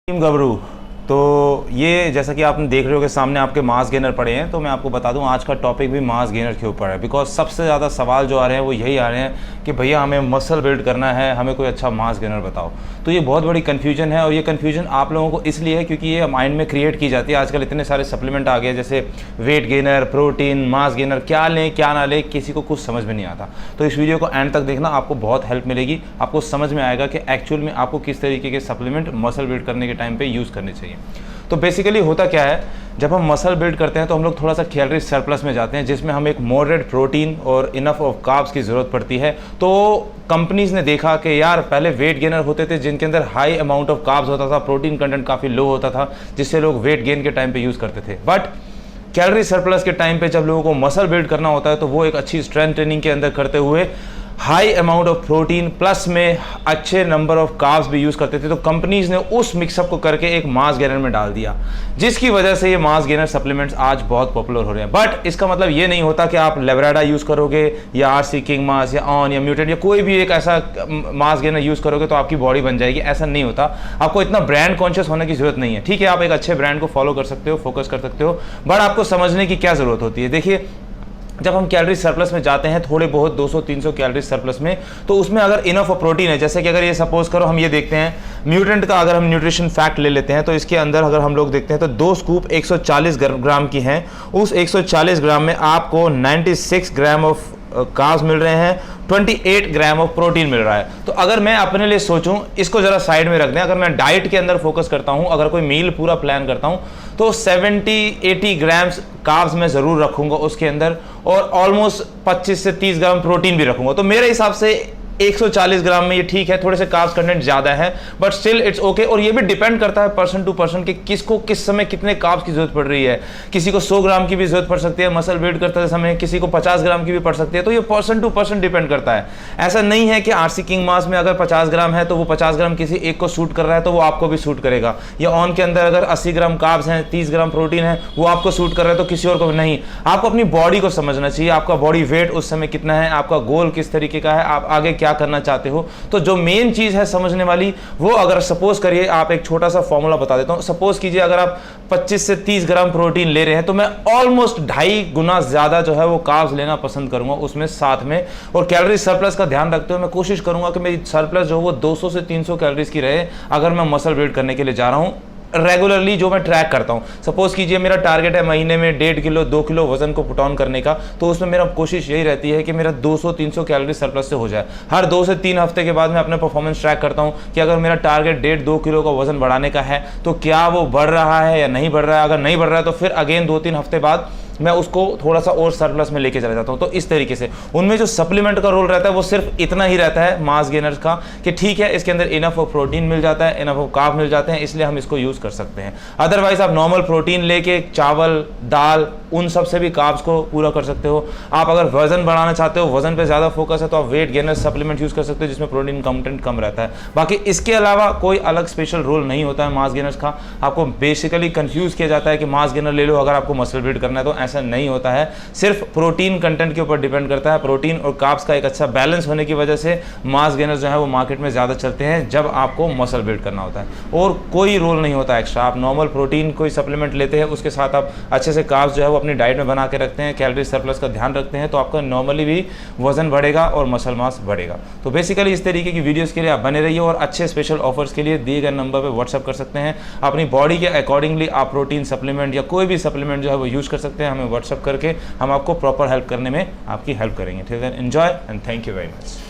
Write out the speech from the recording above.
Team गबरू। तो ये जैसा कि आपने देख रहे हो कि सामने आपके मास गेनर पड़े हैं, तो मैं आपको बता दूं आज का टॉपिक भी मास गेनर के ऊपर है। बिकॉज सबसे ज़्यादा सवाल जो आ रहे हैं वो यही आ रहे हैं कि भैया हमें मसल बिल्ड करना है, हमें कोई अच्छा मास गेनर बताओ। तो ये बहुत बड़ी कन्फ्यूजन है, और ये कन्फ्यूजन आप लोगों को इसलिए है क्योंकि ये माइंड में क्रिएट की जाती है। आजकल इतने सारे सप्लीमेंट आ गए, जैसे weight gainer, protein, mass gainer, क्या लें क्या ना लें, किसी को कुछ समझ में नहीं आता। तो इस वीडियो को एंड तक देखना, आपको बहुत हेल्प मिलेगी। आपको समझ में आएगा कि एक्चुअल में आपको किस तरीके के सप्लीमेंट मसल बिल्ड करने के टाइम पे यूज़ करने चाहिए। तो बेसिकली होता क्या है, जब हम मसल बिल्ड करते हैं तो हम लोग थोड़ा सा कैलोरी सरप्लस में जाते हैं, जिसमें हमें एक मॉडरेट प्रोटीन और इनफ ऑफ कार्ब्स की ज़रूरत पड़ती है। तो कंपनीज ने देखा कि यार पहले वेट गेनर होते थे जिनके अंदर हाई अमाउंट ऑफ कार्ब्स होता था, प्रोटीन कंटेंट काफ़ी लो होता था, जिससे लोग वेट गेन के टाइम पे यूज़ करते थे। बट कैलोरी सरप्लस के टाइम पे जब लोगों को मसल बिल्ड करना होता है तो वो एक अच्छी स्ट्रेंथ ट्रेनिंग के अंदर करते हुए high amount of protein plus में अच्छे नंबर ऑफ कार्ब्स भी यूज़ करते थे। तो कंपनीज ने उस मिक्सअप को करके एक मास गेनर में डाल दिया, जिसकी वजह से ये मास गेनर सप्लीमेंट्स आज बहुत पॉपुलर हो रहे हैं। बट इसका मतलब ये नहीं होता कि आप लेवराडा यूज़ करोगे या आरसी किंग मास या ऑन या म्यूटेंट या कोई भी एक ऐसा मास गेनर यूज़ करोगे तो आपकी बॉडी बन जाएगी। ऐसा नहीं होता। आपको इतना ब्रांड कॉन्शियस होने की जरूरत नहीं है। ठीक है, आप एक अच्छे ब्रांड को फॉलो कर सकते हो, फोकस कर सकते हो, बट आपको समझने की क्या ज़रूरत होती है। देखिए, जब हम कैलोरी सरप्लस में जाते हैं, थोड़े बहुत 200-300 कैलोरी सरप्लस में, तो उसमें अगर इनफ ऑफ प्रोटीन है, जैसे कि अगर ये सपोज करो हम ये देखते हैं म्यूटेंट का, अगर हम न्यूट्रिशन फैक्ट ले लेते हैं तो इसके अंदर अगर हम लोग देखते हैं तो 2 स्कूप 140 ग्राम की हैं। उस 140 ग्राम में आपको 96 ग्राम ऑफ कार्ब्स मिल रहे हैं, 28 ग्राम ऑफ प्रोटीन मिल रहा है। तो अगर मैं अपने लिए सोचूं, इसको जरा साइड में रख दें, अगर मैं डाइट के अंदर फोकस करता हूं, अगर कोई मील पूरा प्लान करता हूं, तो 70-80 ग्राम्स कार्ब्स मैं जरूर रखूंगा उसके अंदर, और ऑलमोस्ट 25 से 30 ग्राम प्रोटीन भी रखूंगा। तो मेरे हिसाब से 140 ग्राम में ये ठीक है, थोड़े से कार्ब्स कंटेंट ज्यादा है, बट स्टिल इट्स ओके। और ये भी डिपेंड करता है पर्सन टू पर्सन कि किसको किस समय कितने कार्ब्स की जरूरत पड़ रही है। किसी को 100 ग्राम की भी जरूरत पड़ सकती है मसल बिल्ड करते समय, किसी को 50 ग्राम की भी पड़ सकती है। तो ये पर्सन टू पर्सन डिपेंड करता है। ऐसा नहीं है कि आरसी किंग मास में अगर 50 ग्राम है तो वो 50 ग्राम किसी एक को सूट कर रहा है तो वो आपको भी सूट करेगा, या ऑन के अंदर अगर 80 ग्राम कार्ब्स हैं, 30 ग्राम प्रोटीन है, वो आपको सूट कर रहा है तो किसी और को नहीं। आपको अपनी बॉडी को समझना चाहिए, आपका बॉडी वेट उस समय कितना है, आपका गोल किस तरीके का है, आप आगे क्या करना चाहते हो। तो जो मेन चीज है समझने वाली, वो अगर सपोज करिए, आप एक छोटा सा फॉर्मूला बता देता हूं। सपोज कीजिए अगर आप 25 से 30 ग्राम प्रोटीन ले रहे हैं तो मैं ऑलमोस्ट 2.5 गुना ज्यादा जो है वो कार्ब्स लेना पसंद करूंगा उसमें साथ में। और कैलोरी सरप्लस का ध्यान रखते हुए मैं कोशिश करूंगा कि मेरी सरप्लस जो वो 200 से 300 कैलोरीज की रहे, अगर मैं मसल बिल्ड करने के लिए जा रहा हूं रेगुलरली, जो मैं ट्रैक करता हूं। सपोज कीजिए मेरा टारगेट है महीने में 1.5 किलो 2 किलो वजन को पुट ऑन करने का, तो उसमें मेरा कोशिश यही रहती है कि मेरा 200-300 कैलोरी सरप्लस से हो जाए। हर 2 से 3 हफ्ते के बाद मैं अपना परफॉर्मेंस ट्रैक करता हूं कि अगर मेरा टारगेट 1.5-2 किलो का वजन बढ़ाने का है तो क्या वो बढ़ रहा है या नहीं बढ़ रहा है। अगर नहीं बढ़ रहा है तो फिर अगेन 2-3 हफ्ते बाद मैं उसको थोड़ा सा और सरप्लस में लेके चला जाता हूं। तो इस तरीके से उनमें जो सप्लीमेंट का रोल रहता है वो सिर्फ इतना ही रहता है मास गेनर्स का, कि ठीक है इसके अंदर इनफ ऑफ प्रोटीन मिल जाता है, इनफ ऑफ कार्ब मिल जाते हैं, इसलिए हम इसको यूज कर सकते हैं। अदरवाइज आप नॉर्मल प्रोटीन लेके चावल, दाल, उन सब से भी कार्ब्स को पूरा कर सकते हो। आप अगर वजन बढ़ाना चाहते हो, वजन पे ज्यादा फोकस है, तो आप वेट गेनर सप्लीमेंट यूज कर सकते हो जिसमें प्रोटीन कंटेंट कम रहता है। बाकी इसके अलावा कोई अलग स्पेशल रोल नहीं होता है मास गेनर्स का। आपको बेसिकली कंफ्यूज किया जाता है कि मास गेनर ले लो अगर आपको मसल बिल्ड करना है, तो ऐसा नहीं होता है। सिर्फ प्रोटीन कंटेंट के ऊपर डिपेंड करता है। प्रोटीन और कार्ब्स का एक अच्छा बैलेंस होने की वजह से मास गेनर जो है वो मार्केट में ज्यादा चलते हैं जब आपको मसल बिल्ड करना होता है, और कोई रोल नहीं होता एक्स्ट्रा। आप नॉर्मल प्रोटीन कोई सप्लीमेंट लेते हैं, उसके साथ आप अच्छे से कार्ब्स जो है वो अपनी डाइट में बना के रखते हैं, कैलोरी सरप्लस का ध्यान रखते हैं, तो आपका नॉर्मली भी वजन बढ़ेगा और मसल मास बढ़ेगा। तो बेसिकली इस तरीके की वीडियोस के लिए आप बने रहिए, और अच्छे स्पेशल ऑफर्स के लिए दिए गए नंबर पर व्हाट्सअप कर सकते हैं। अपनी बॉडी के अकॉर्डिंगली आप प्रोटीन सप्लीमेंट या कोई भी सप्लीमेंट जो है वो यूज कर सकते हैं। हमें व्हाट्सअप करके हम आपको प्रॉपर हेल्प करने में आपकी हेल्प करेंगे। ठीक है, enjoy and thank you very much.